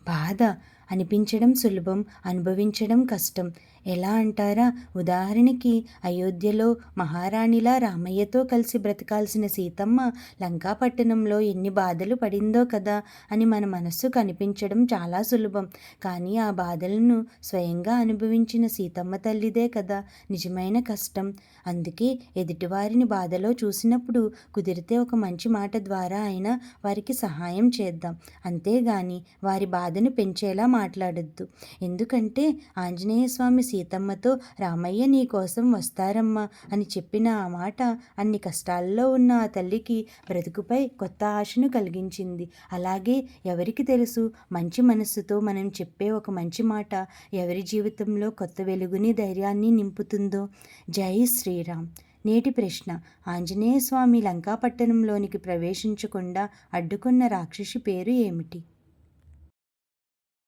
బాధ అనిపించడం సులభం, అనుభవించడం కష్టం. ఎలా అంటారా? ఉదాహరణకి అయోధ్యలో మహారాణిలా రామయ్యతో కలిసి బ్రతకాల్సిన సీతమ్మ లంకాపట్టణంలో ఎన్ని బాధలు పడిందో కదా అని మన మనస్సుకు అనిపించడం చాలా సులభం. కానీ ఆ బాధలను స్వయంగా అనుభవించిన సీతమ్మ తల్లిదే కదా నిజమైన కష్టం. అందుకే ఎదుటివారిని బాధలో చూసినప్పుడు కుదిరితే ఒక మంచి మాట ద్వారా అయినా వారికి సహాయం చేద్దాం. అంతేగాని వారి బాధను పెంచేలా మాట్లాడొద్దు. ఎందుకంటే ఆంజనేయ స్వామి సీతమ్మతో రామయ్య నీ కోసం వస్తారమ్మా అని చెప్పిన ఆ మాట అన్ని కష్టాల్లో ఉన్న ఆ తల్లికి బ్రతుకుపై కొత్త ఆశను కలిగించింది. అలాగే ఎవరికి తెలుసు, మంచి మనస్సుతో మనం చెప్పే ఒక మంచి మాట ఎవరి జీవితంలో కొత్త వెలుగుని, ధైర్యాన్ని నింపుతుందో. జై శ్రీరామ్. నేటి ప్రశ్న: ఆంజనేయ స్వామి లంకాపట్టణంలోనికి ప్రవేశించకుండా అడ్డుకున్న రాక్షసి పేరు ఏమిటి?